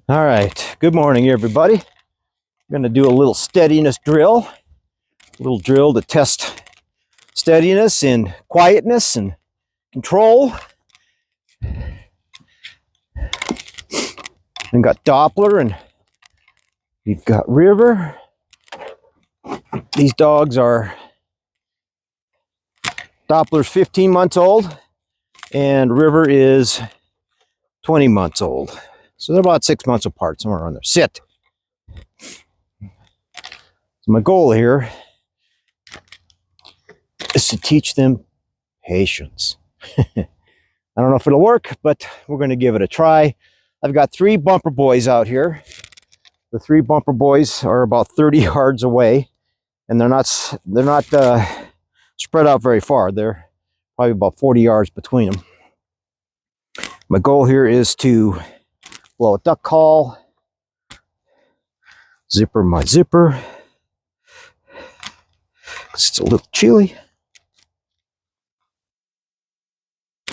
All right, good morning, everybody. I'm going to do a little steadiness drill, to test steadiness and quietness and control. And got Doppler and we've got River. These dogs are, Doppler's 15 months old and River is 20 months old. So they're about 6 months apart, somewhere around there. Sit. So my goal here is to teach them patience. I don't know if it'll work, but we're going to give it a try. I've got 3 bumper boys out here. The 3 bumper boys are about 30 yards away, and they're not spread out very far. They're probably about 40 yards between them. My goal here is to blow a duck call, zipper my zipper. It's a little chilly.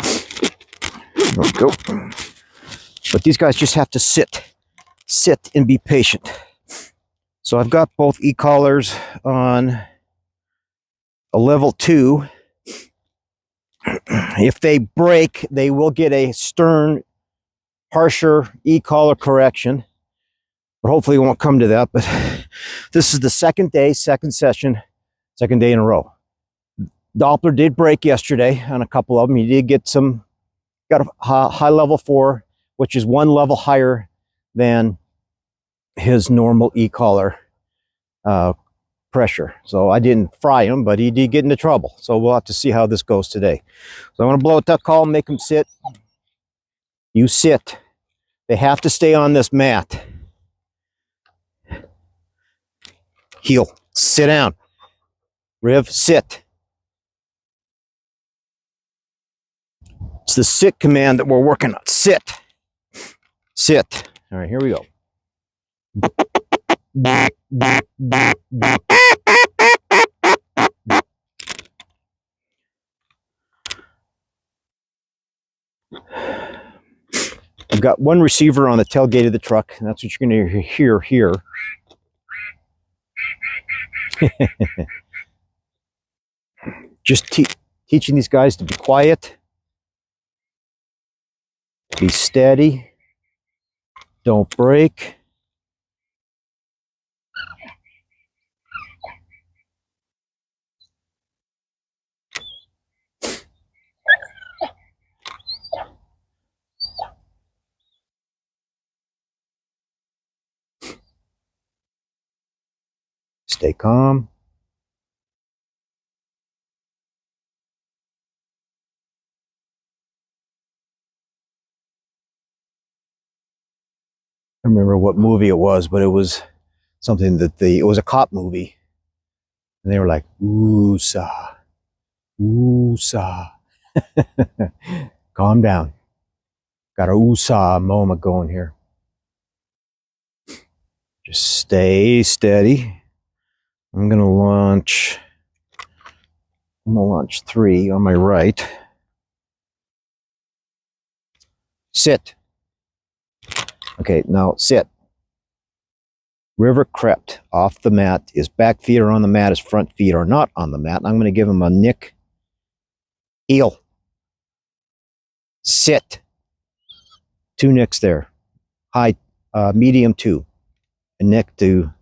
There we go. But these guys just have to sit and be patient. So I've got both e-collars on a level 2. If they break, they will get a stern, harsher e-collar correction. But hopefully it won't come to that. But this is the second day, second session, second day in a row. Doppler did break yesterday on a couple of them. He did get got a high level 4, which is 1 level higher than his normal e-collar pressure. So I didn't fry him, but he did get into trouble. So we'll have to see how this goes today. So I'm going to blow a duck call, make him sit. You sit. They have to stay on this mat. Heel. Sit down. Riv, sit. It's the sit command that we're working on. Sit. Sit. All right, here we go. I've got 1 receiver on the tailgate of the truck, and that's what you're going to hear here. Just teaching these guys to be quiet, be steady, don't break. Stay calm. I don't remember what movie it was, but it was something that it was a cop movie. And they were like, woosah, woosah. Calm down. Got a woosah moment going here. Just stay steady. I'm gonna launch 3 on my right. Sit. Okay, now sit. River crept off the mat. His back feet are on the mat. His front feet are not on the mat. I'm going to give him a nick. Heel. Sit. 2 nicks there. High, medium 2. A nick to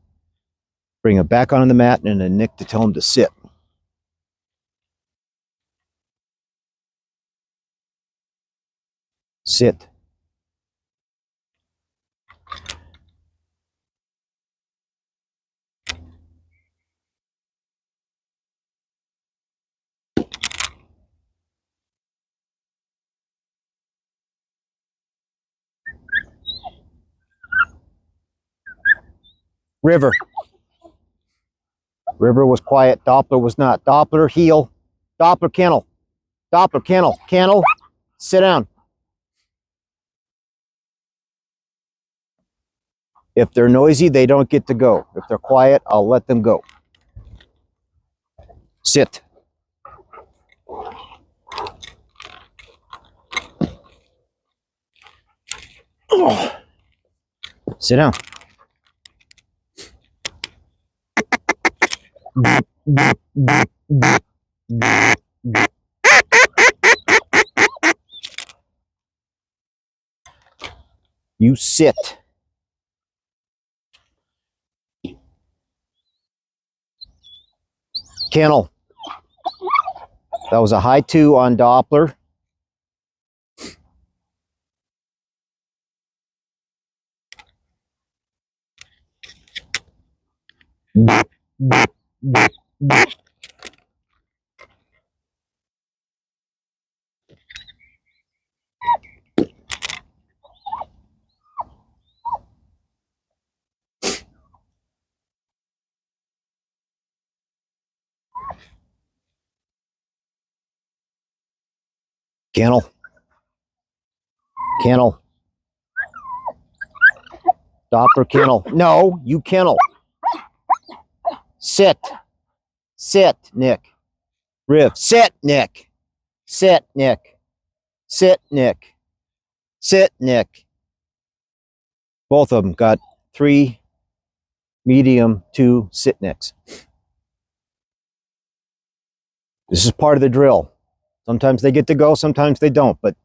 bring him back on the mat and a nick to tell him to sit. Sit. River. River was quiet. Doppler was not. Doppler, heel. Doppler, kennel. Doppler, kennel. Kennel, sit down. If they're noisy, they don't get to go. If they're quiet, I'll let them go. Sit. Oh. Sit down. You sit. Kennel. That was a high 2 on Doppler. Kennel. Kennel. Doppler kennel. No, you kennel. Sit. Sit, Nick. Riv. Sit, Nick. Sit, Nick. Sit, Nick. Sit, Nick. Both of them got 3 medium 2 sit Nicks. This is part of the drill. Sometimes they get to go, sometimes they don't, but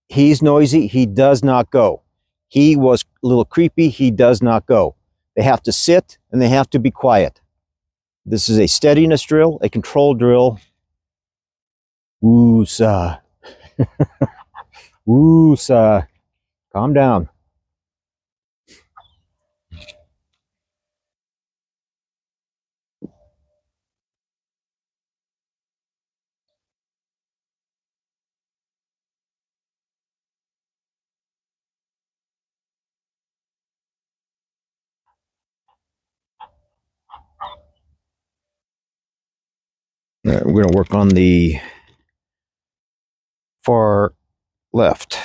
he's noisy. He does not go. He was a little creepy. He does not go. They have to sit and they have to be quiet. This is a steadiness drill, a control drill. Woosah. Woosah. Calm down. All right, we're going to work on the far left.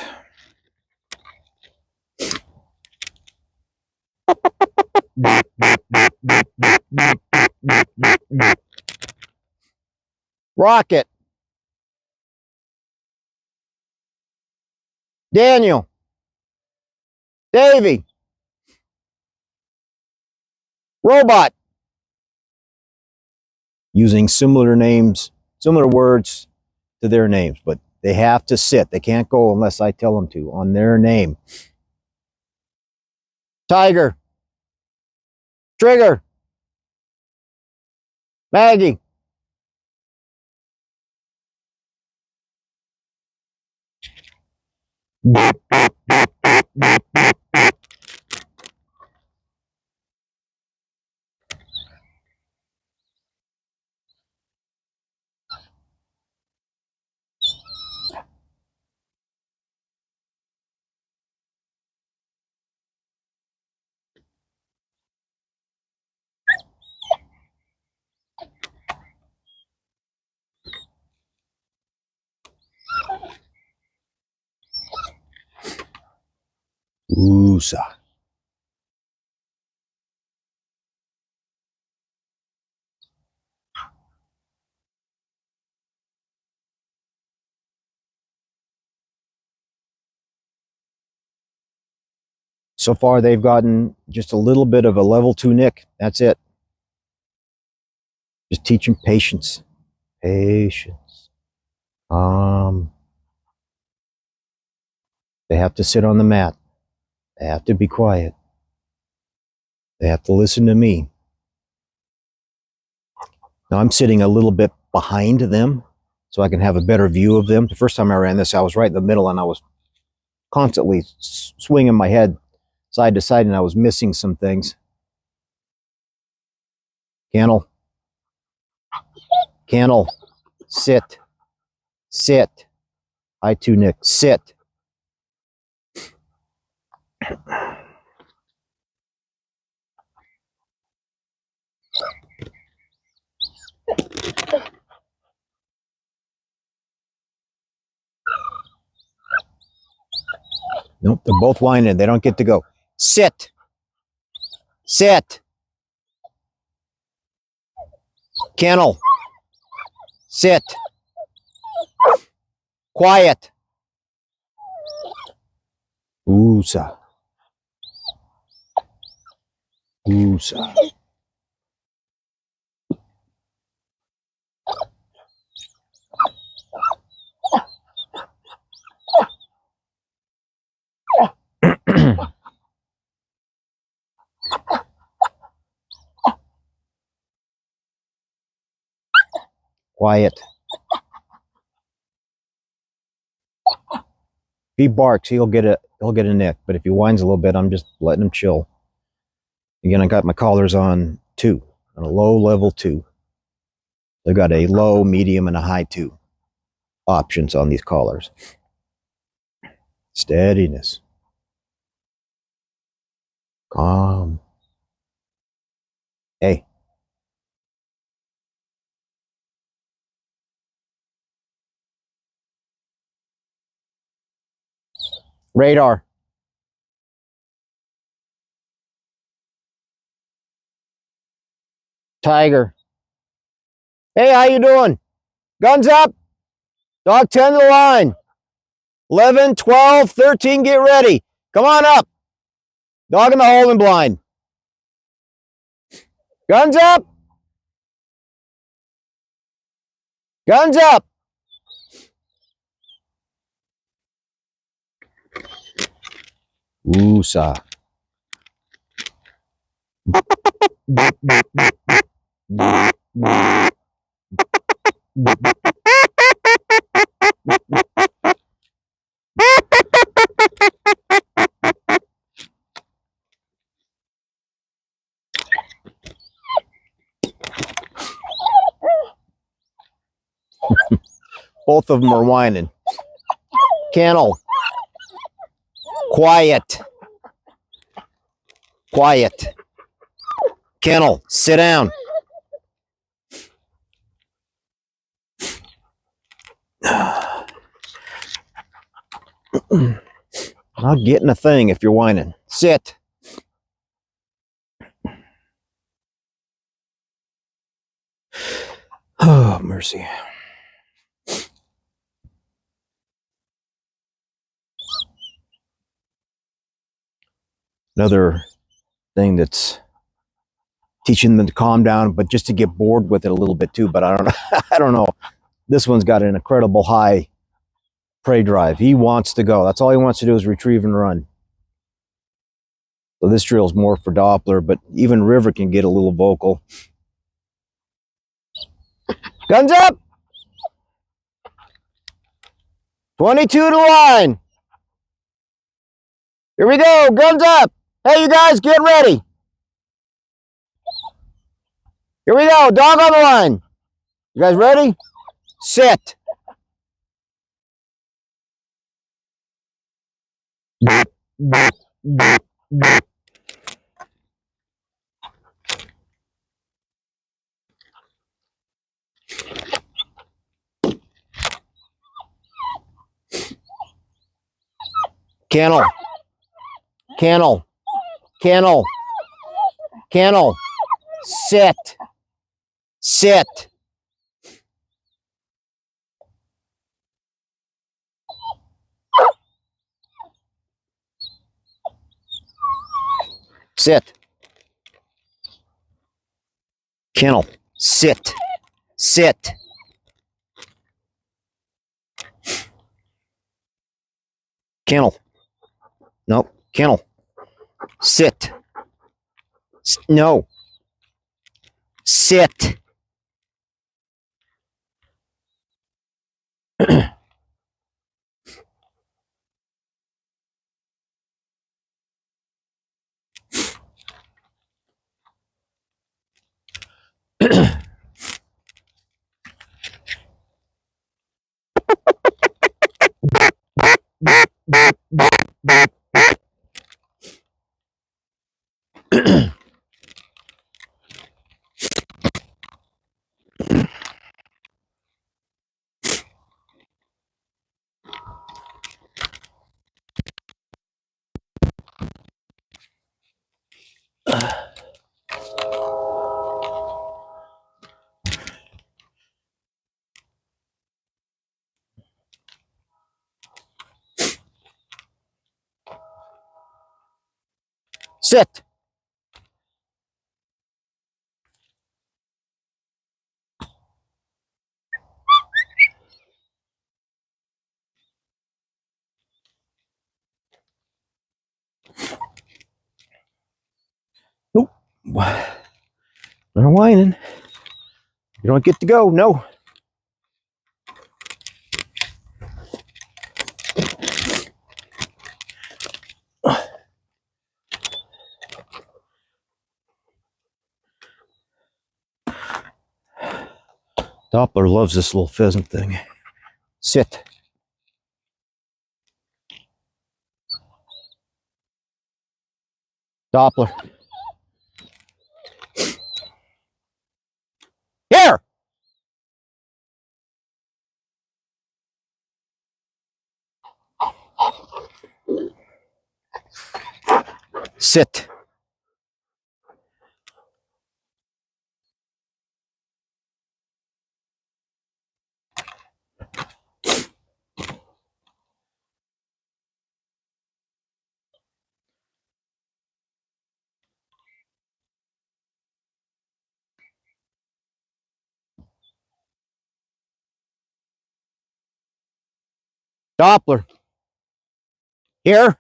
Rocket. Daniel. Davy. Robot. Using similar names, similar words to their names, but they have to sit. They can't go unless I tell them to on their name. Tiger. Trigger. Maggie. Woosah. So far, they've gotten just a little bit of a level 2 nick. That's it. Just teach them patience. Patience. They have to sit on the mat. They have to be quiet. They have to listen to me. Now I'm sitting a little bit behind them so I can have a better view of them. The first time I ran this, I was right in the middle and I was constantly swinging my head side to side and I was missing some things. Kennel. Kennel. Sit. Sit. I too, Nick. Sit. Nope, they're both whining. They don't get to go. Sit. Sit. Kennel. Sit. Quiet. Woosah. Woosah. Quiet. If he barks, he'll get a nick. But if he whines a little bit, I'm just letting him chill. Again, I got my collars on 2, on a low level 2. They've got a low, medium, and a high 2 options on these collars. Steadiness. Calm. Hey. Radar. Tiger. Hey, how you doing? Guns up. Dog 10 to the line. 11, 12, 13, get ready. Come on up. Dog in the holding blind. Guns up. Guns up. Woosah. Both of them are whining. Kennel. Quiet. Quiet. Kennel, sit down. Not getting a thing if you're whining. Sit. Oh, mercy. Another thing that's teaching them to calm down, but just to get bored with it a little bit too. But I don't know. I don't know. This one's got an incredible high prey drive. He wants to go. That's all he wants to do is retrieve and run. So this drill's more for Doppler, but even River can get a little vocal. Guns up! 22 to the line. Here we go. Guns up. Hey, you guys, get ready. Here we go. Dog on the line. You guys ready? Sit. Kennel. Kennel. Kennel. Kennel. Sit. Sit. Sit. Kennel. Sit. Sit. Kennel. Nope. Kennel. Sit. No. Sit. Sit. They're whining. You don't get to go. No. Doppler loves this little pheasant thing. Sit. Doppler. Here! Sit. Doppler. Here.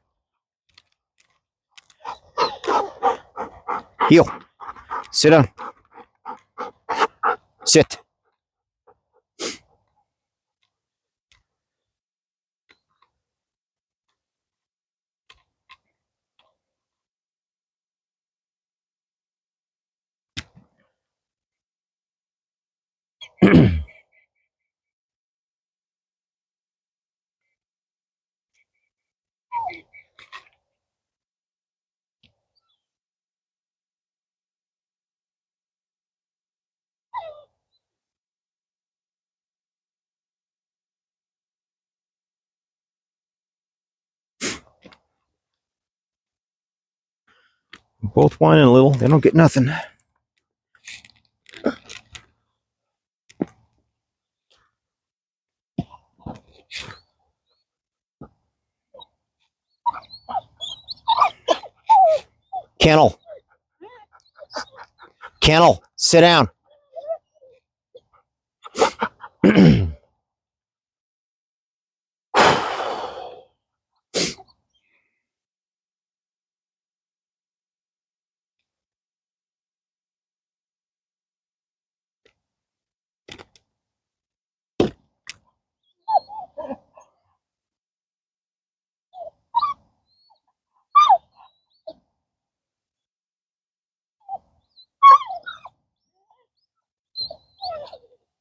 Heel. Sit down. Sit. Both whining a little. They don't get nothing. Kennel. Kennel. Sit down.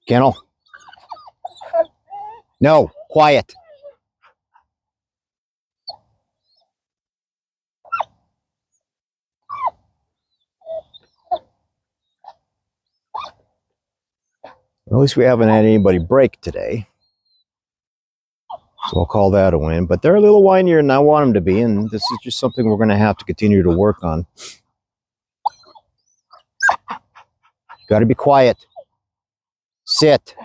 Kennel. No. Quiet. At least we haven't had anybody break today. So I'll call that a win. But they're a little whinier than I want them to be, and this is just something we're going to have to continue to work on. Got to be quiet. Sit.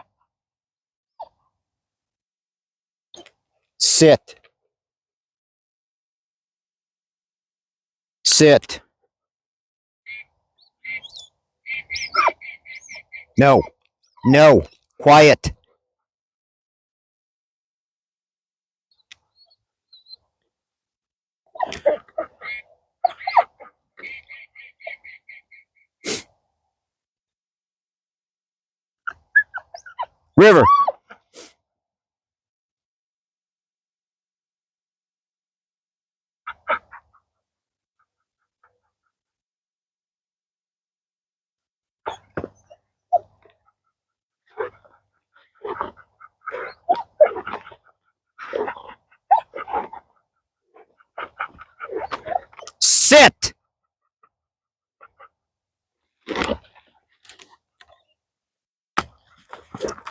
Sit. Sit. No. No. Quiet. River. Sit.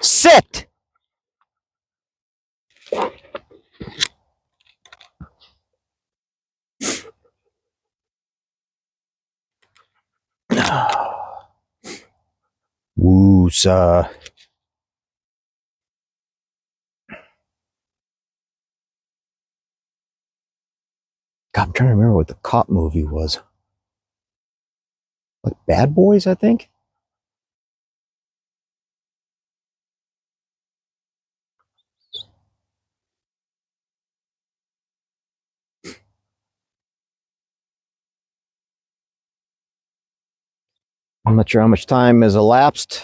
Sit. Woosah. God, I'm trying to remember what the cop movie was. Like Bad Boys, I think. I'm not sure how much time has elapsed.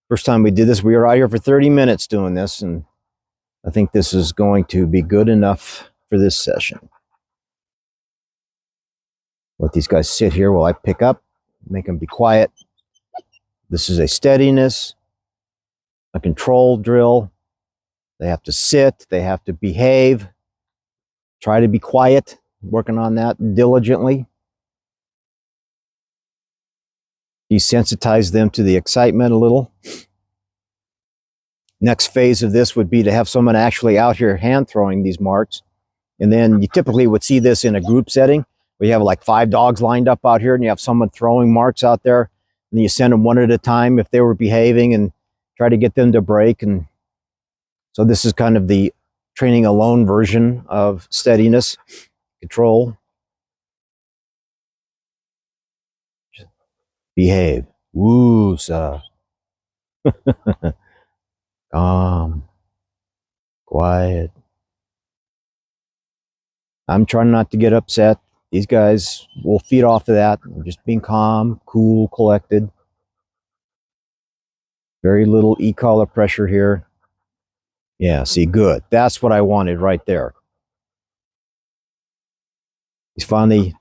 First time we did this, we were out here for 30 minutes doing this, and I think this is going to be good enough for this session. Let these guys sit here while I pick up, make them be quiet. This is a steadiness, a control drill. They have to sit, they have to behave, try to be quiet, working on that diligently. Desensitize them to the excitement a little. Next phase of this would be to have someone actually out here hand throwing these marks. And then you typically would see this in a group setting where you have like 5 dogs lined up out here and you have someone throwing marks out there. And you send them one at a time if they were behaving and try to get them to break. And so this is kind of the training alone version of steadiness, control, behave, woosah, calm, quiet. I'm trying not to get upset. These guys will feed off of that. Just being calm, cool, collected. Very little e-collar pressure here. Yeah, see, good. That's what I wanted right there. He's finally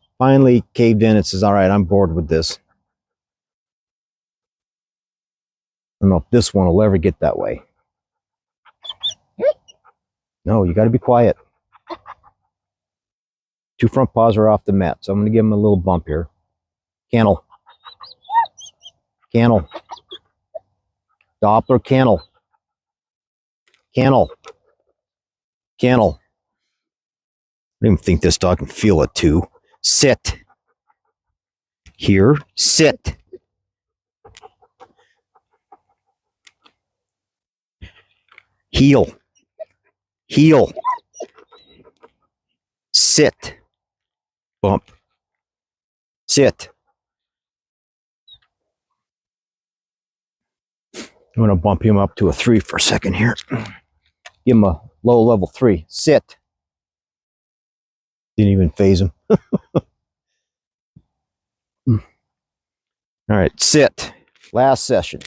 caved in and says, all right, I'm bored with this. I don't know if this one will ever get that way. No, you got to be quiet. 2 front paws are off the mat, so I'm going to give him a little bump here. Kennel. Kennel. Doppler kennel. Kennel. Kennel. I don't even think this dog can feel it too. Sit. Here. Sit. Heel. Heel. Sit. Bump. Sit. I'm going to bump him up to a 3 for a second here. Give him a low level 3. Sit. Didn't even phase him. All right, sit. Last session.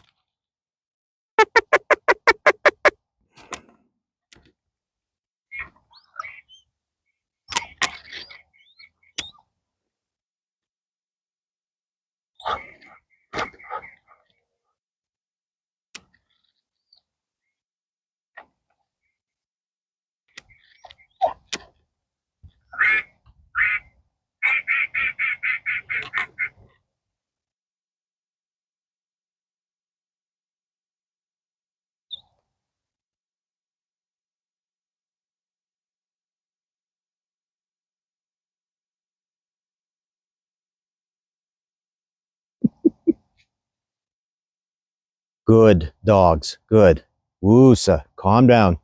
Good dogs. Good. Woosah. Calm down.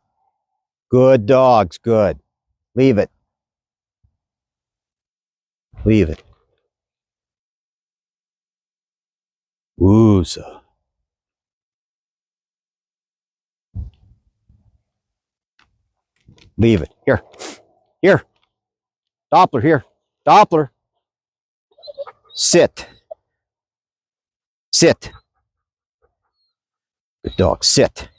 Good dogs. Good. Leave it. Leave it. Woosah. Leave it. Here. Here. Doppler, here. Doppler. Sit. Sit. Good dog. Sit.